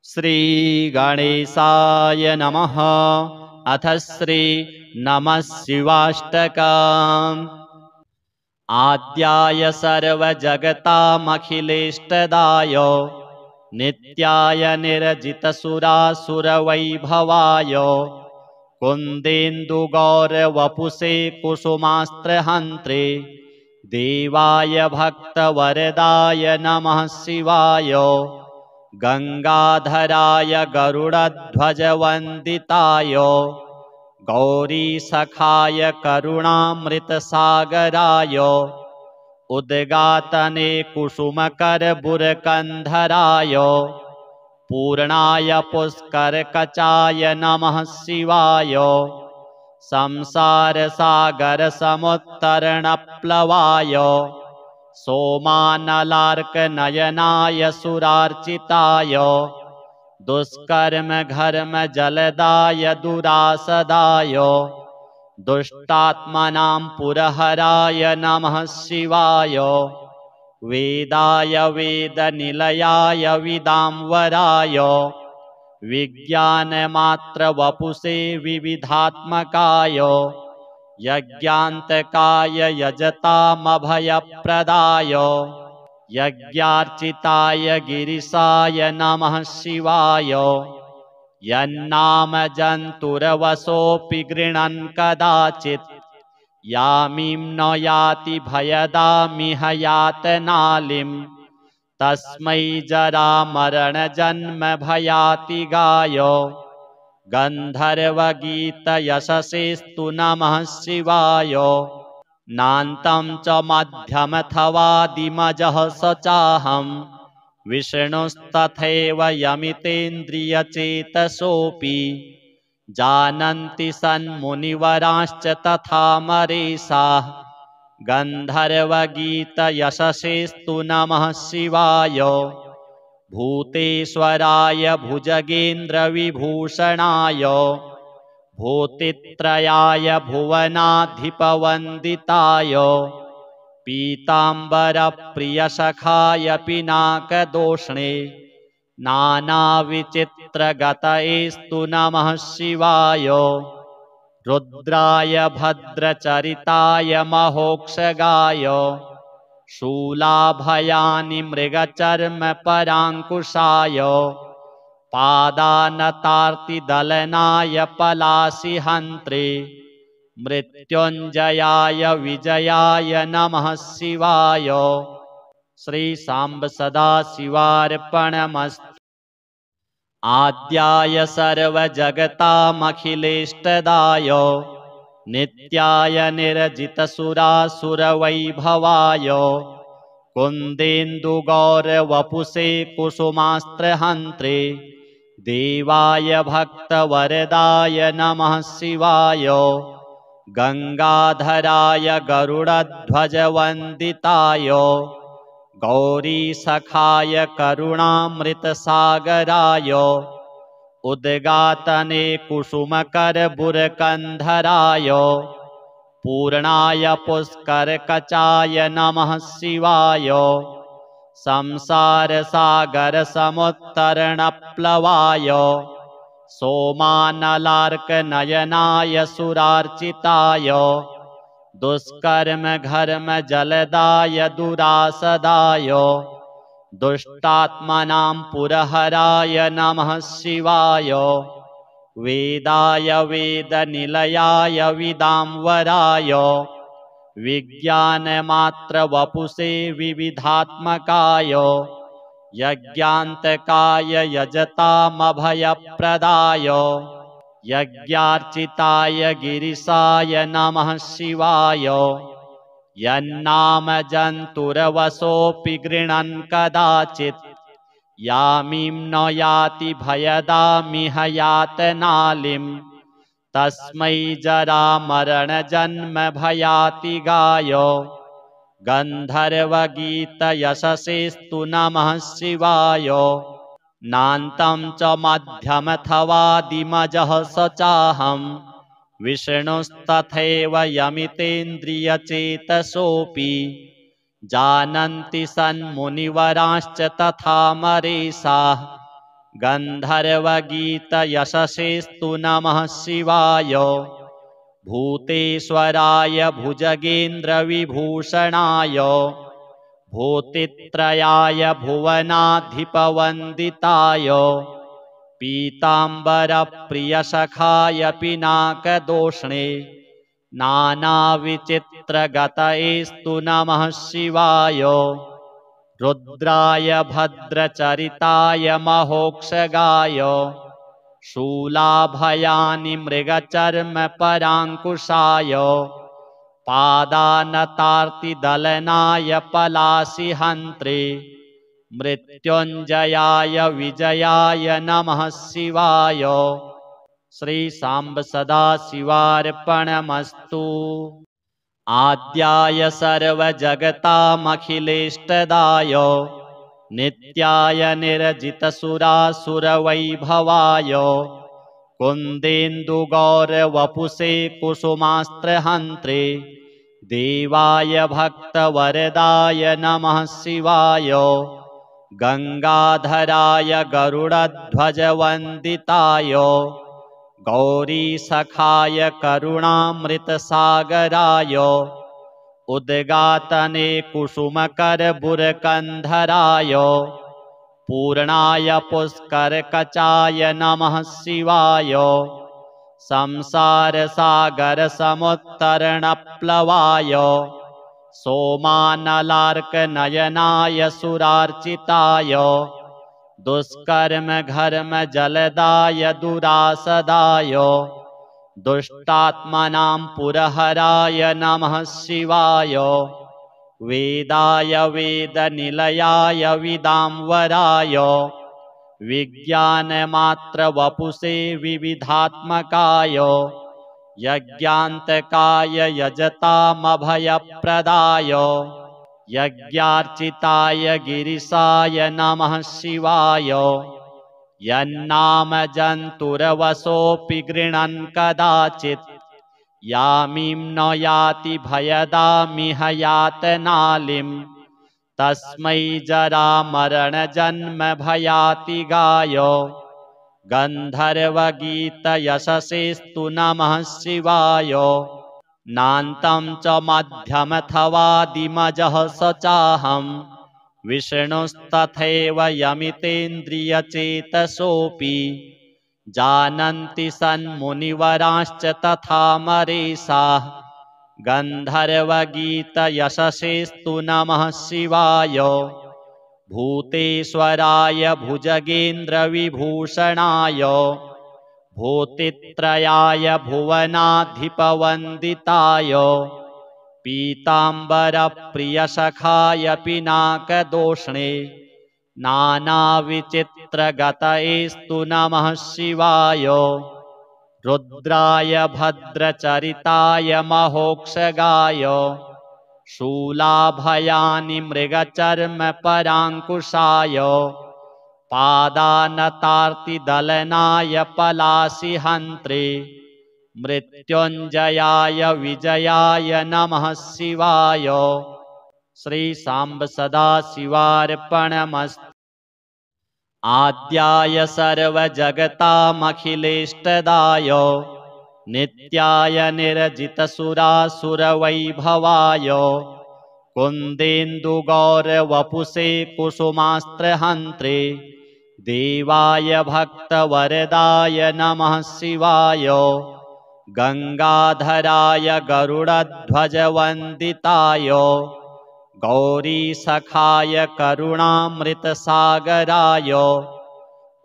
श्रीगणेशाय नमः। अथ श्री नमः शिवाष्टकम्। आद्याय सर्वजगतामखिलेष्टदाय नित्याय निरजितसुरासुरवैभवाय कुन्देन्दुगौरवपुषे कुसुमास्त्रहन्त्रे देवाय भक्तवरदाय नमः शिवाय। गंगाधराय गरुडध्वजवन्दिताय गौरीसखाय करुणामृतसागराय उद्गातने कुसुमकरबुरकन्धराय पूर्णाय पुष्करकचाय नमः शिवाय। संसारसागरसमुत्तरणप्लवाय सोमानलार्कनयनाय सुरार्चिताय दुष्कर्मघर्मजलदाय दुरासदाय दुष्टात्मनां पुरहराय नमः शिवाय। वेदाय वेदनिलयाय विदाम्बराय विज्ञानमात्रवपुषे विविधात्मकाय यज्ञान्तकाय यजतामभयप्रदाय यज्ञार्चिताय गिरिशाय नमः शिवाय। यन्नाम जन्तुरवसोऽपि गृह्णन् कदाचित् यामिं न याति भयदामिह यातनालिं तस्मै जरामरणजन्मभयातिगाय गन्धर्वगीतयशसेस्तु नमः शिवाय। नान्तं च मध्यमथवादिमजः स चाहं विष्णुस्तथैव यमितेन्द्रियचेतसोऽपि जानन्ति सन्मुनिवराश्च तथा मरीषाः गन्धर्वगीतयशसेस्तु नमः शिवाय। भूतेश्वराय भुजगेन्द्रविभूषणाय भूतित्रयाय भुवनाधिपवन्दिताय पीताम्बरप्रियसखाय पिनाकदोष्णे नानाविचित्रगतयेस्तु नमः शिवाय। रुद्राय भद्रचरिताय महोक्षगाय शूलाभयानि मृगचर्मपराङ्कुशाय पादानतार्तिदलनाय पलाशिहन्त्रे मृत्युञ्जयाय विजयाय नमः शिवाय। श्री सांब सदाशिवार्पणमस्तु। आद्याय सर्वजगतामखिलेष्टदाय नित्याय निरजितसुरासुरवैभवाय कुन्देन्दुगौरवपुषे कुसुमास्त्रहन्त्रे देवाय भक्तवरदाय नमः शिवाय। गंगाधराय गरुडध्वजवन्दिताय गौरीसखाय करुणामृतसागराय उद्गातने कुसुमकरबुरकन्धराय पूर्णाय पुष्करकचाय नमः शिवाय। संसारसागरसमुत्तरणप्लवाय सोमानलार्कनयनाय सुरार्चिताय दुष्कर्मघर्मजलदाय दुरासदाय दुष्टात्मनां पुरहराय नमः शिवाय। वेदाय वेदनिलयाय विदाम्बराय विज्ञानमात्रवपुषे विविधात्मकाय यज्ञान्तकाय यजतामभयप्रदाय यज्ञार्चिताय गिरिशाय नमः शिवाय। यन्नाम जन्तुरवसोऽपि गृह्णन् कदाचित् यामिं न याति भयदामिह यातनालिं तस्मै जरामरणजन्मभयातिगाय गन्धर्वगीतयशसेस्तु नमः शिवाय। नान्तं च मध्यमथवादिमजः स चाहं विष्णुस्तथैव यमितेन्द्रियचेतसोऽपि जानन्ति सन्मुनिवराश्च तथा मरीषाः गन्धर्वगीतयशसेस्तु नमः शिवाय भूतेश्वराय भुजगेन्द्रविभूषणाय भूतित्रयाय भुवनाधिपवन्दिताय पीताम्बरप्रियसखाय पिनाकदोष्णे नानाविचित्रगतयेस्तु नमः शिवाय रुद्राय भद्रचरिताय महोक्षगाय शूलाभयानि मृगचर्मपराङ्कुशाय पादानतार्तिदलनाय पलाशिहन्त्रे मृत्युञ्जयाय विजयाय नमः शिवाय। श्री सांब सदाशिवार्पणमस्तु। आद्याय सर्वजगतामखिलेष्टदाय नित्याय निर्जितसुरासुरवैभवाय कुन्देन्दुगौरवपुषे कुसुमास्त्रहन्त्रे देवाय भक्तवरदाय नमः शिवाय। गंगाधराय गरुडध्वजवन्दिताय गौरीसखाय करुणामृतसागराय उद्गातने कुसुमकरबुरकन्धराय पूर्णाय पुष्करकचाय नमः शिवाय। संसारसागरसमुत्तरणप्लवाय सोमानलार्कनयनाय सुरार्चिताय दुष्कर्मघर्मजलदाय दुरासदाय दुष्टात्मनां पुरहराय नमः शिवाय। वेदाय वेदनिलयाय विदाम्बराय विज्ञानमात्रवपुषे विविधात्मकाय यज्ञान्तकाय यजतामभयप्रदाय यज्ञार्चिताय गिरिशाय नमः शिवाय। यन्नाम जन्तुरवसोऽपि गृह्णन् कदाचित् यामिं न याति भयदामिह यातनालिं तस्मै जरामरणजन्मभयातिगाय गन्धर्वगीतयशसेस्तु नमः शिवाय। नान्तं च मध्यमथवादिमजः स चाहं विष्णुस्तथैव यमितेन्द्रियचेतसोऽपि जानन्ति सन्मुनिवराश्च तथा मरीषाः गन्धर्वगीतयशसेस्तु नमः शिवाय। भूतेश्वराय भुजगेन्द्रविभूषणाय भूतित्रयाय भुवनाधिपवन्दिताय पीताम्बरप्रियसखाय पिनाकदोष्णे नानाविचित्रगतयेस्तु नमः शिवाय। रुद्राय भद्रचरिताय महोक्षगाय शूलाभयानि मृगचर्मपराङ्कुशाय पादानतार्तिदलनाय पलाशिहन्त्रे मृत्युञ्जयाय विजयाय नमः शिवाय। श्री सांब सदाशिवार्पणमस्तु। आद्याय सर्वजगतामखिलेष्टदाय नित्याय निर्जितसुरासुरवैभवाय कुन्देन्दुगौरवपुषे कुसुमास्त्रहन्त्रे देवाय भक्तवरदाय नमः शिवाय। गंगाधराय गरुडध्वजवन्दिताय गौरीसखाय करुणामृतसागराय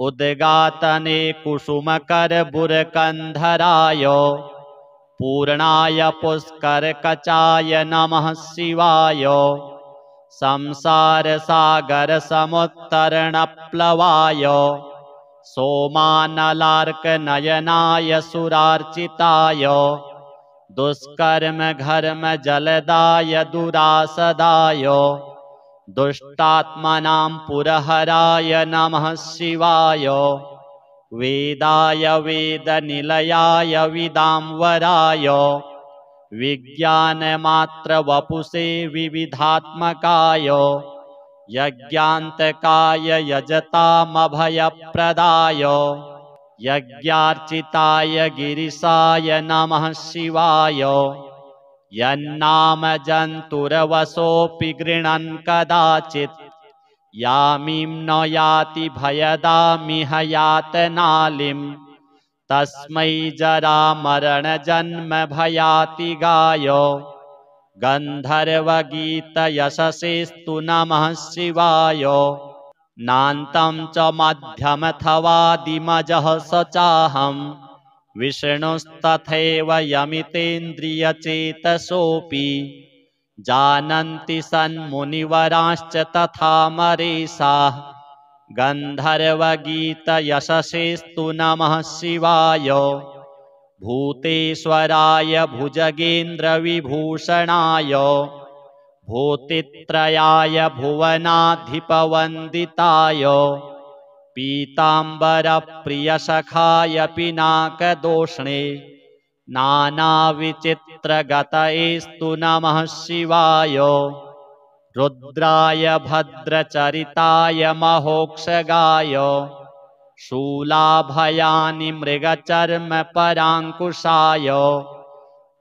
उद्गातने कुसुमकरबुरकन्धराय पूर्णाय पुष्करकचाय नमः शिवाय। संसारसागरसमुत्तरणप्लवाय सोमानलार्कनयनाय सुरार्चिताय दुष्कर्मघर्मजलदाय दुरासदाय दुष्टात्मनां पुरहराय नमः शिवाय। वेदाय वेदनिलयाय विदाम्बराय विज्ञानमात्रवपुषे विविधात्मकाय यज्ञान्तकाय यजतामभयप्रदाय यज्ञार्चिताय गिरिशाय नमः शिवाय। यन्नाम जन्तुरवसोऽपि गृह्णन् कदाचित् यामिं न याति भयदामिह यातनालिं तस्मै जरामरणजन्म भयाति गायो। गन्धर्वगीतयशसेस्तु नमः शिवाय। नान्तं च मध्यमथवादिमजः स चाहं विष्णुस्तथैव यमितेन्द्रियचेतसोऽपि जानन्ति सन्मुनिवराश्च तथा मरीषाः। गन्धर्वगीतयशसेस्तु नमः शिवाय। भूतेश्वराय भुजगेन्द्रविभूषणाय भूतित्रयाय भुवनाधिपवन्दिताय पीताम्बरप्रियसखाय पिनाकदोष्णे नानाविचित्रगतयेस्तु नमः शिवाय। रुद्राय भद्रचरिताय महोक्षगाय शूलाभयानि मृगचर्मपराङ्कुशाय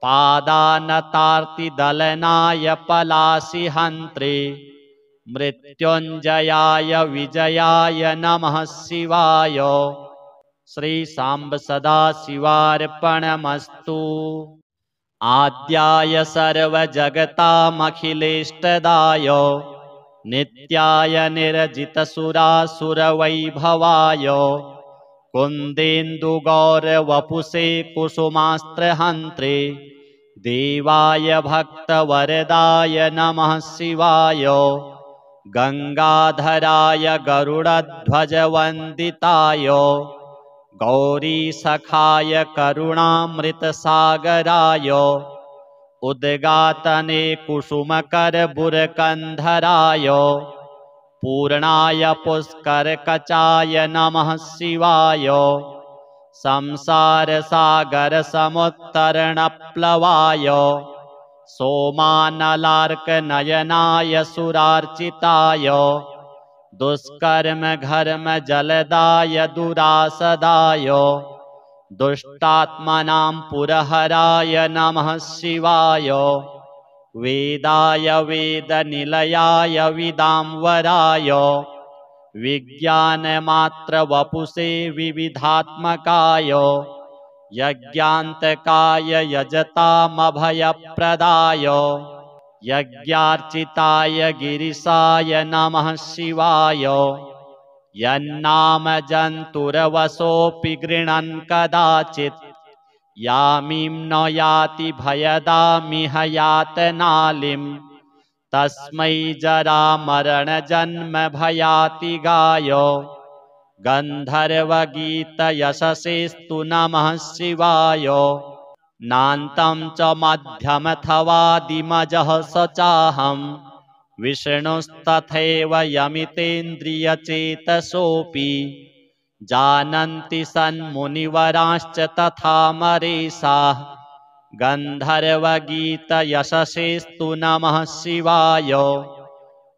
पादानतार्तिदलनाय पलाशिहन्त्रे मृत्युञ्जयाय विजयाय नमः शिवाय। श्री सांब सदाशिवार्पणमस्तु। आद्याय सर्वजगतामखिलेष्टदाय नित्याय निर्जितसुरासुरवैभवाय कुन्देन्दुगौरवपुषे कुसुमास्त्रहन्त्रे देवाय भक्तवरदाय नमः शिवाय। गंगाधराय गरुडध्वजवन्दिताय गौरीसखाय करुणामृतसागराय उद्गातने कुसुमकरबुरकन्धराय पूर्णाय पुष्करकचाय नमः शिवाय। संसारसागरसमुत्तरणप्लवाय सोमानलार्कनयनाय सुरार्चिताय दुष्कर्मघर्मजलदाय दुरासदाय दुष्टात्मनां पुरहराय नमः शिवाय। वेदाय वेदनिलयाय विदाम्बराय विज्ञानमात्रवपुषे विविधात्मकाय यज्ञान्तकाय यजतामभयप्रदाय यज्ञार्चिताय गिरिशाय नमः शिवाय। यन्नाम जन्तुरवसोऽपि गृह्णन् कदाचित् यामिं न याति भयदामिह यातनालिं तस्मै जरामरणजन्म भयाति गायो। गन्धर्वगीतयशसेस्तु नमः शिवाय। नान्तं च मध्यमथवादिमजः स चाहं विष्णुस्तथैव यमितेन्द्रियचेतसोऽपि जानन्ति सन्मुनिवराश्च तथा मरीषाः। गन्धर्वगीतयशसेस्तु नमः शिवाय।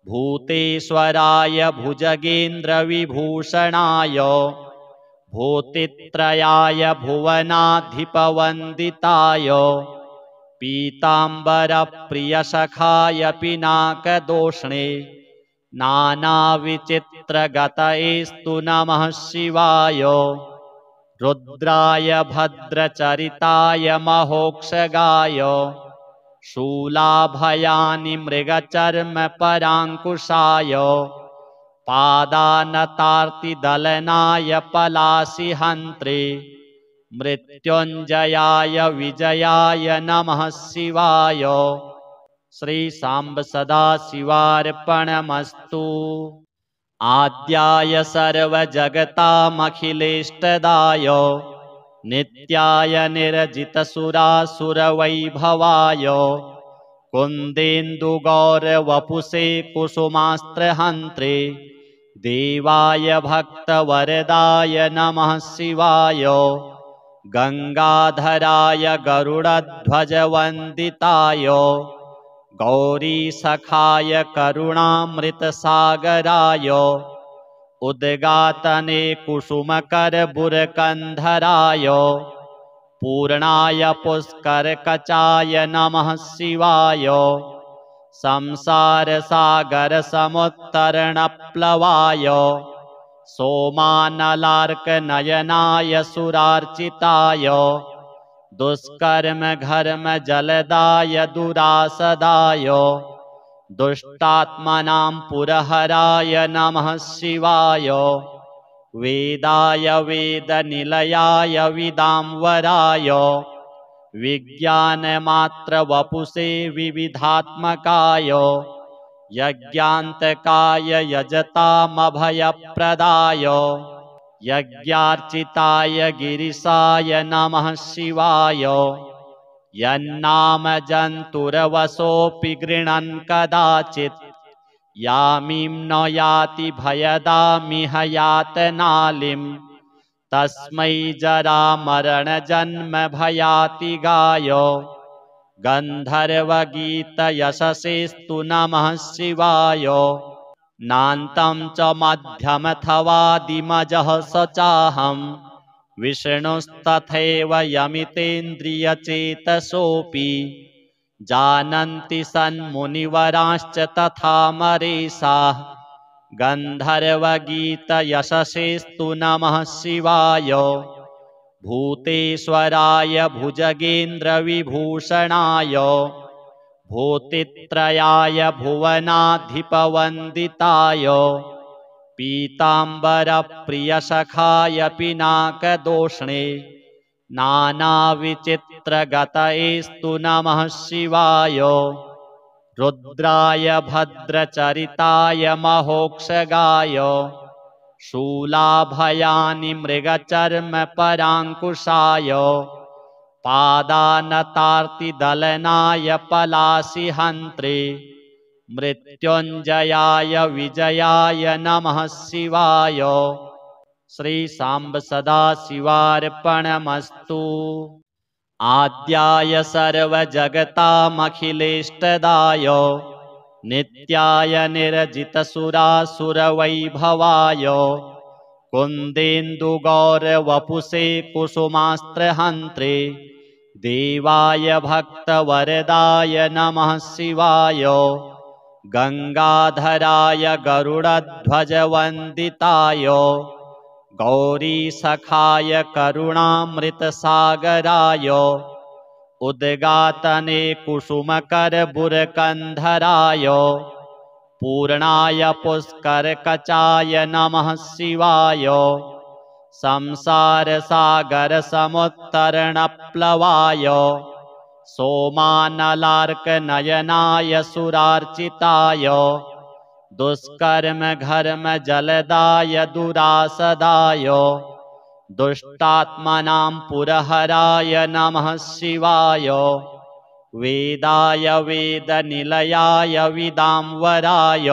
भूतेश्वराय भुजगेन्द्रविभूषणाय भूतित्रयाय भुवनाधिपवन्दिताय पीताम्बरप्रियसखाय पिनाकदोष्णे नानाविचित्रगतयेस्तु नमः शिवाय। रुद्राय भद्रचरिताय महोक्षगाय शूलाभयानि मृगचर्मपराङ्कुशाय पादानतार्तिदलनाय पलाशिहन्त्रे मृत्युञ्जयाय विजयाय नमः शिवाय। श्री सांब सदाशिवार्पणमस्तु। आद्याय सर्वजगतामखिलेष्टदाय नित्याय निर्जितसुरासुरवैभवाय कुन्देन्दुगौरवपुषे कुसुमास्त्रहन्त्रे देवाय भक्तवरदाय नमः शिवाय। गंगाधराय गरुडध्वजवन्दिताय गौरीसखाय करुणामृतसागराय उद्गातने कुसुमकरबुरकन्धराय पूर्णाय पुष्करकचाय नमः शिवाय संसारसागरसमुत्तरणप्लवाय सोमानलार्कनयनाय सुरार्चिताय दुष्कर्मघर्मजलदाय दुरासदाय दुष्टात्मनां पुरहराय नमः शिवाय वेदाय वेदनिलयाय विदाम्बराय विज्ञानमात्रवपुषे विविधात्मकाय यज्ञान्तकाय यजतामभयप्रदाय यज्ञार्चिताय गिरिशाय नमः शिवाय यन्नामजन्तुरवसोऽपि गृह्णन् कदाचित् यामिं न याति भयदामिह यातनालिं तस्मै जरामरणजन्मभयातिगाय गन्धर्वगीतयशसेस्तु नमः शिवाय नान्तं च मध्यमथवादिमजः स चाहं विष्णुस्तथैव यमितेन्द्रियचेतसोऽपि जानन्ति सन्मुनिवराश्च तथा मरीषाः गन्धर्वगीतयशसेस्तु नमः शिवाय भूतेश्वराय भुजगेन्द्रविभूषणाय भूतित्रयाय भुवनाधिपवन्दिताय पीताम्बरप्रियसखाय पिनाकदोष्णे नानाविचित्रगतयेस्तु नमः शिवाय रुद्राय भद्रचरिताय महोक्षगाय शूलाभयानि मृगचर्मपराङ्कुशाय पादानतार्तिदलनाय पलाशिहन्त्रे मृत्युञ्जयाय विजयाय नमः शिवाय। श्री सांब सदाशिवार्पणमस्तु। आद्याय सर्वजगतामखिलेष्टदाय नित्याय निर्जितसुरासुरवैभवाय कुन्देन्दुगौरवपुषे कुसुमास्त्रहन्त्रे देवाय भक्तवरदाय नमः शिवाय गंगाधराय गरुडध्वजवन्दिताय गौरीसखाय करुणामृतसागराय उद्गातने कुसुमकरबुरकन्धराय पूर्णाय पुष्करकचाय नमः शिवाय संसारसागरसमुत्तरणप्लवाय सोमानलार्कनयनाय सुरार्चिताय दुष्कर्मघर्मजलदाय दुरासदाय दुष्टात्मनां पुरहराय नमः शिवाय वेदाय वेदनिलयाय विदाम्बराय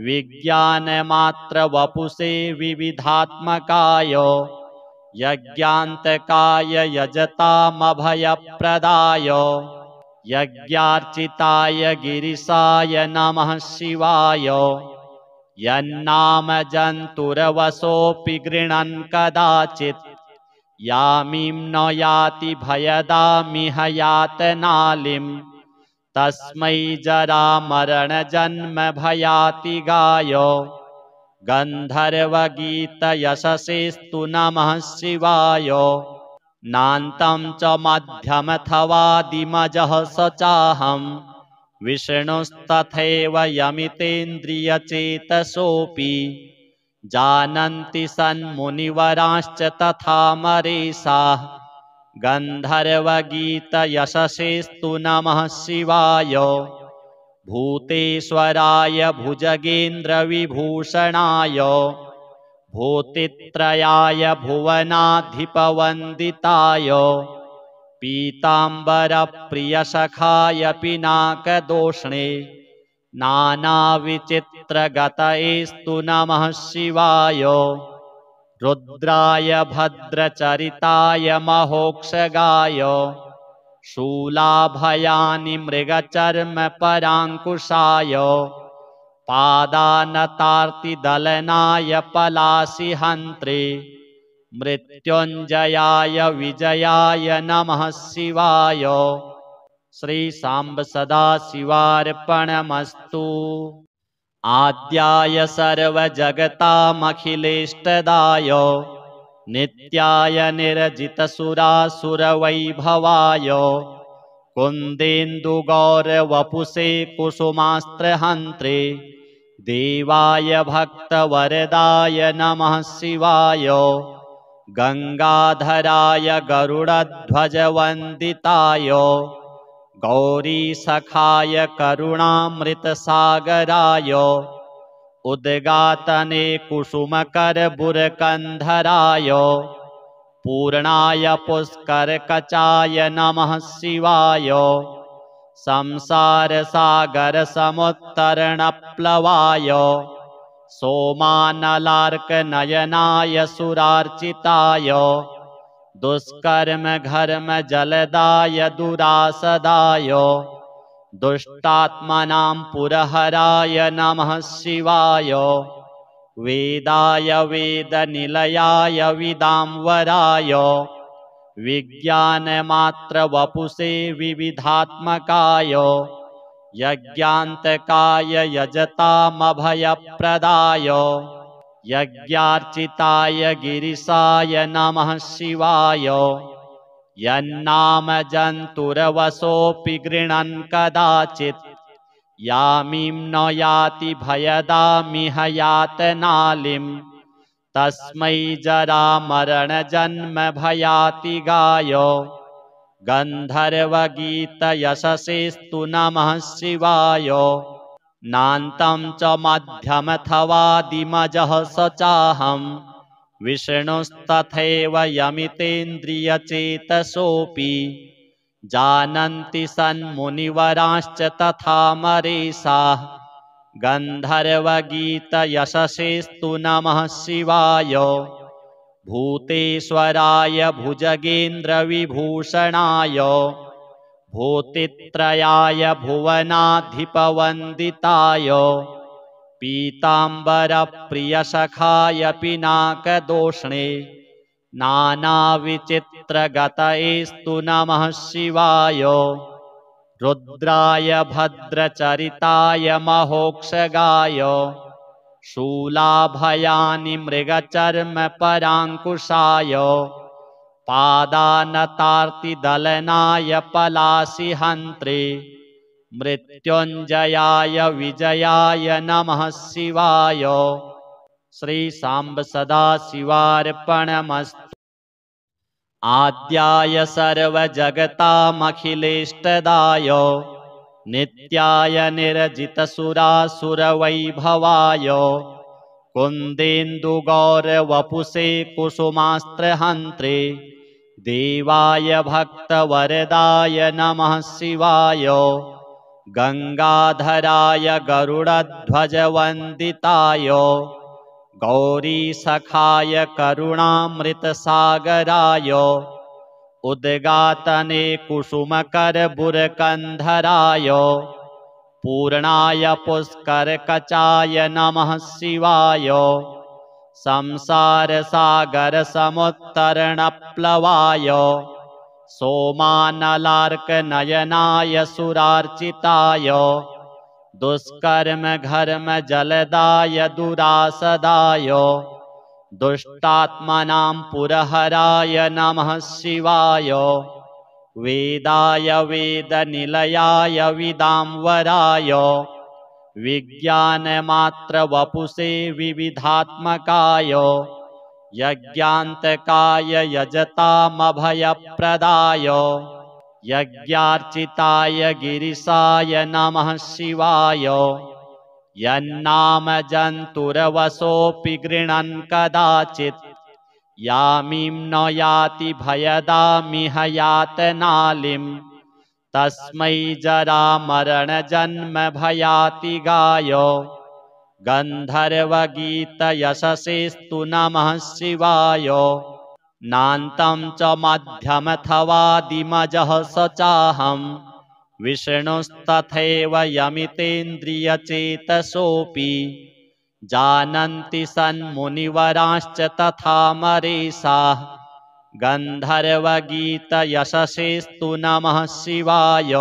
विज्ञानमात्रवपुषे विविधात्मकाय यज्ञान्तकाय यजतामभयप्रदाय यज्ञार्चिताय गिरिशाय नमः शिवाय यन्नामजन्तुरवसोऽपि गृह्णन् कदाचित् यामिं न याति भयदामिह यातनालिं तस्मै जरामरणजन्मभयातिगाय गन्धर्वगीतयशसेस्तु नमः शिवाय नान्तं च मध्यमथवादिमजः स चाहं विष्णुस्तथैव यमितेन्द्रियचेतसोऽपि जानन्ति सन्मुनिवराश्च तथा मरीषाः गन्धर्वगीतयशसेस्तु नमः शिवाय भूतेश्वराय भुजगेन्द्रविभूषणाय भूतित्रयाय भुवनाधिपवन्दिताय पीताम्बरप्रियसखाय पिनाकदोष्णे नानाविचित्रगतयेस्तु नमः शिवाय रुद्राय भद्रचरिताय महोक्षगाय शूलाभयानि मृगचर्मपराङ्कुशाय पादानतार्तिदलनाय पलाशिहन्त्रे मृत्युञ्जयाय विजयाय नमः शिवाय। श्री सांब सदाशिवार्पणमस्तु। आद्याय सर्वजगतामखिलेष्टदाय नित्याय निर्जितसुरासुरवैभवाय कुन्देन्दुगौरवपुषे कुसुमास्त्रहन्त्रे देवाय भक्तवरदाय नमः शिवाय। गंगाधराय गरुडध्वजवन्दिताय गौरीसखाय करुणामृतसागराय उद्गातने कुसुमकरबुरकन्धराय पूर्णाय पुष्करकचाय नमः शिवाय। संसारसागरसमुत्तरणप्लवाय सोमानलार्कनयनाय सुरार्चिताय दुष्कर्मघर्मजलदाय दुरासदाय दुष्टात्मनां पुरहराय नमः शिवाय। वेदाय वेदनिलयाय विदाम्बराय विज्ञानमात्रवपुषे विविधात्मकाय यज्ञान्तकाय यजतामभयप्रदाय यज्ञार्चिताय गिरिशाय नमः शिवाय। यन्नामजन्तुरवसोऽपि गृह्णन् कदाचित् यामिं न याति भयदामिह यातनालिं तस्मै जरामरणजन्मभयातिगाय गन्धर्वगीतयशसेस्तु नमः शिवाय। नान्तं च मध्यमथवादिमजः स चाहं विष्णुस्तथैव यमितेन्द्रियचेतसोऽपि जानन्ति सन्मुनिवराश्च तथा मरीषाः गन्धर्वगीतयशसेस्तु नमः शिवाय। भूतेश्वराय भुजगेन्द्रविभूषणाय भूतित्रयाय भुवनाधिपवन्दिताय पीताम्बरप्रियसखाय पिनाकदोष्णे नानाविचित्रगतयेस्तु नमः शिवाय। रुद्राय भद्रचरिताय महोक्षगाय शूलाभयानि मृगचर्मपराङ्कुशाय पादानतार्तिदलनाय पलाशिहन्त्रे मृत्युञ्जयाय विजयाय नमः शिवाय। श्री सांब सदाशिवार्पणमस्तु। आद्याय सर्वजगतामखिलेष्टदाय नित्याय निर्जितसुरासुरवैभवाय कुन्देन्दुगौरवपुषे कुसुमास्त्रहन्त्रे देवाय भक्तवरदाय नमः शिवाय। गंगाधराय गरुडध्वजवन्दिताय गौरीसखाय करुणामृतसागराय उद्गातने कुसुमकरबुरकन्धराय पूर्णाय पुष्करकचाय नमः शिवाय। संसारसागरसमुत्तरणप्लवाय सोमानलार्कनयनाय सुरार्चिताय दुष्कर्मघर्मजलदाय दुरासदाय दुष्टात्मनां पुरहराय नमः शिवाय। वेदाय वेदनिलयाय विदाम्बराय विज्ञानमात्रवपुषे विविधात्मकाय यज्ञान्तकाय यजतामभयप्रदाय यज्ञार्चिताय गिरिशाय नमः शिवाय। यन्नामजन्तुरवसोऽपि गृह्णन् कदाचित् यामिं न याति भयदामिह यातनालिं तस्मै जरामरणजन्मभयातिगाय गन्धर्वगीतयशसेस्तु नमः शिवाय। नान्तं च मध्यमथवादिमजः स चाहं विष्णुस्तथैव यमितेन्द्रियचेतसोऽपि जानन्ति सन्मुनिवराश्च तथा मरीषाः गन्धर्वगीतयशसेस्तु नमः शिवाय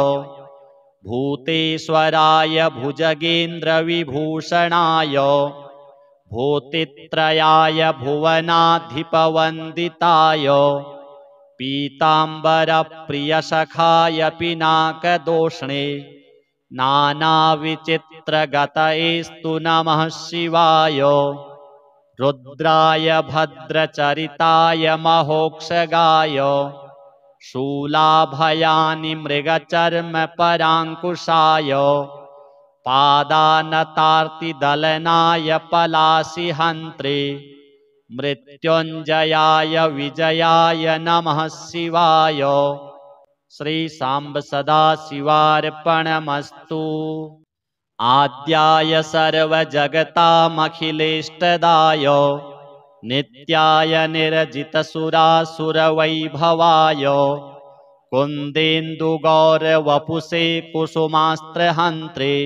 भूतेश्वराय भुजगेन्द्रविभूषणाय भूतित्रयाय भुवनाधिपवन्दिताय पीताम्बरप्रियसखाय पिनाकदोष्णे नानाविचित्रगतयेस्तु नमः शिवाय रुद्राय भद्रचरिताय महोक्षगाय शूलाभयानि मृगचर्मपराङ्कुशाय पादानतार्तिदलनाय पलाशिहन्त्रे मृत्युञ्जयाय विजयाय नमः शिवाय। श्री सांब सदाशिवार्पणमस्तु। आद्याय सर्वजगतामखिलेष्टदाय नित्याय निर्जितसुरासुरवैभवाय कुन्देन्दुगौरवपुषे कुसुमास्त्रहन्त्रे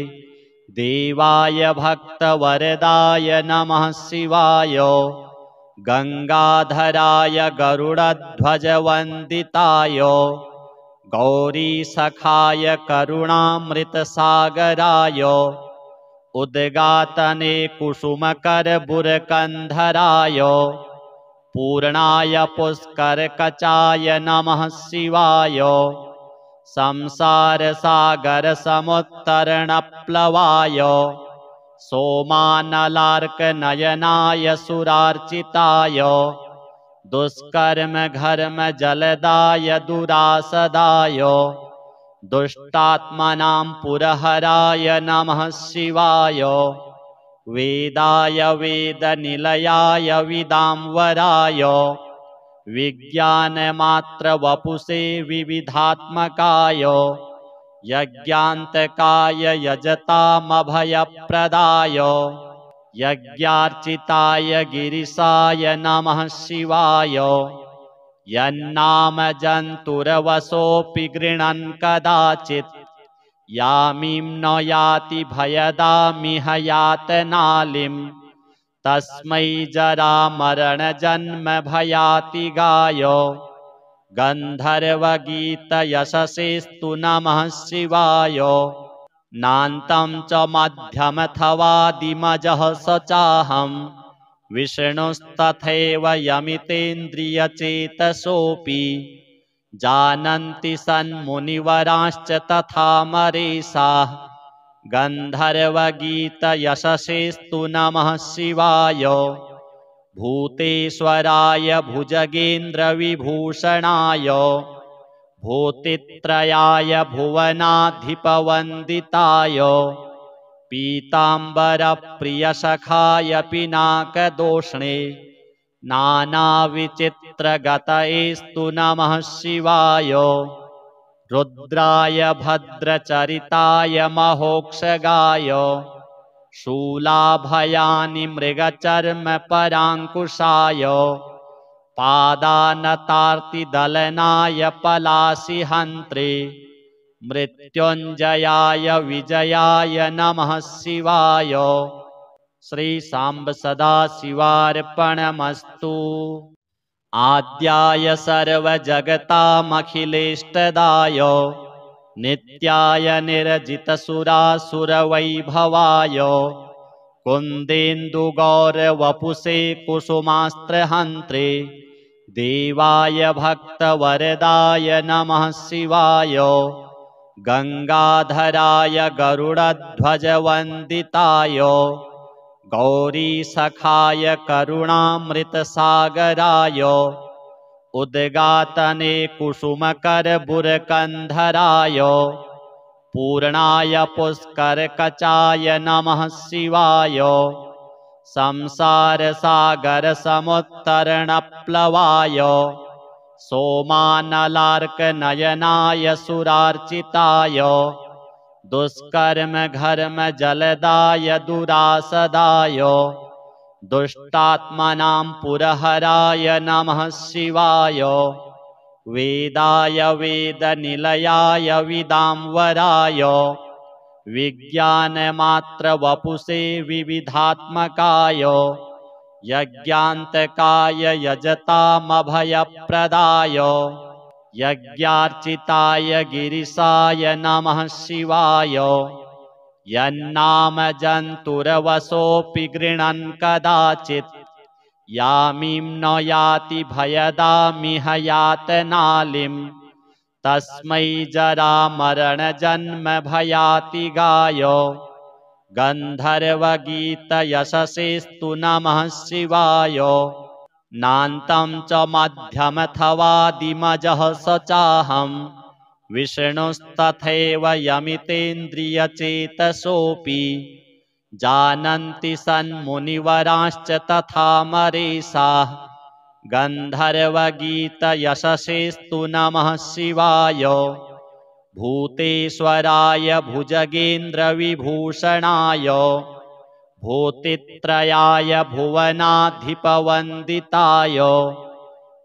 देवाय भक्तवरदाय नमः शिवाय गंगाधराय गरुडध्वजवन्दिताय गौरीसखाय करुणामृतसागराय उद्गातने कुसुमकरबुरकन्धराय पूर्णाय पुष्करकचाय नमः शिवाय संसारसागरसमुत्तरणप्लवाय सोमानलार्कनयनाय सुरार्चिताय दुष्कर्मघर्मजलदाय दुरासदाय दुष्टात्मनां पुरहराय नमः शिवाय वेदाय वेदनिलयाय विदाम्बराय विज्ञानमात्रवपुषे विविधात्मकाय यज्ञान्तकाय यजतामभयप्रदाय यज्ञार्चिताय गिरिशाय नमः शिवाय यन्नामजन्तुरवसोऽपि गृह्णन् कदाचित् यामिं न याति भयदामिह यातनालिं तस्मै जरामरणजन्मभयातिगाय गन्धर्वगीतयशसेस्तु नमः शिवाय नान्तं च मध्यमथवादिमजः स चाहं विष्णुस्तथैव यमितेन्द्रियचेतसोऽपि जानन्ति सन्मुनिवराश्च तथा मरीषाः गन्धर्वगीतयशसेस्तु नमः शिवाय भूतेश्वराय भुजगेन्द्रविभूषणाय भूतित्रयाय भुवनाधिपवन्दिताय पीताम्बरप्रियसखाय पिनाकदोष्णे नानाविचित्रगतयेस्तु नमः शिवाय रुद्राय भद्रचरिताय महोक्षगाय शूलाभयानि मृगचर्मपराङ्कुशाय पादानतार्तिदलनाय पलाशिहन्त्रे मृत्युञ्जयाय विजयाय नमः शिवाय। श्री सांब सदाशिवार्पणमस्तु। आद्याय सर्वजगतामखिलेष्टदाय नित्याय निर्जितसुरासुरवैभवाय कुन्देन्दुगौरवपुषे कुसुमास्त्रहन्त्रे देवाय भक्तवरदाय नमः शिवाय गंगाधराय गरुडध्वजवन्दिताय गौरीसखाय करुणामृतसागराय उद्गातने कुसुमकरबुरकन्धराय पूर्णाय पुष्करकचाय नमः शिवाय संसारसागरसमुत्तरणप्लवाय सोमानलार्कनयनाय सुरार्चिताय दुष्कर्मघर्मजलदाय दुरासदाय दुष्टात्मनां पुरहराय नमः शिवाय वेदाय वेदनिलयाय विदाम्बराय विज्ञानमात्रवपुषे विविधात्मकाय यज्ञान्तकाय यजतामभयप्रदाय यज्ञार्चिताय गिरिशाय नमः शिवाय यन्नाम जन्तुरवसोऽपि गृह्णन् कदाचित् यामिं न याति भयदामिह यातनालिं तस्मै जरामरणजन्मभयातिगाय गन्धर्वगीतयशसेस्तु नमः शिवाय नान्तं च मध्यमथवादिमजः स चाहं विष्णुस्तथैव यमितेन्द्रियचेतसोऽपि जानन्ति सन्मुनिवराश्च तथा मरीषाः गन्धर्वगीतयशसेस्तु नमः शिवाय भूतेश्वराय भुजगेन्द्रविभूषणाय भूतित्रयाय भुवनाधिपवन्दिताय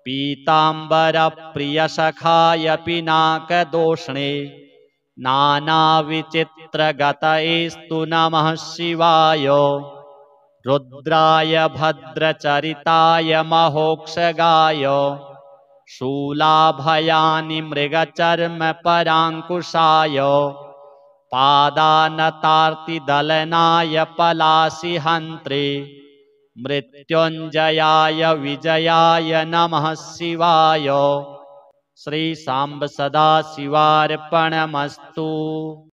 पीताम्बरप्रियसखाय पिनाकदोष्णे नानाविचित्रगतयेस्तु नमः शिवाय रुद्राय भद्रचरिताय महोक्षगाय शूलाभयानि मृगचर्मपराङ्कुशाय पादानतार्तिदलनाय पलाशिहन्त्रे मृत्युञ्जयाय विजयाय नमः शिवाय। श्री सांब सदाशिवार्पणमस्तु।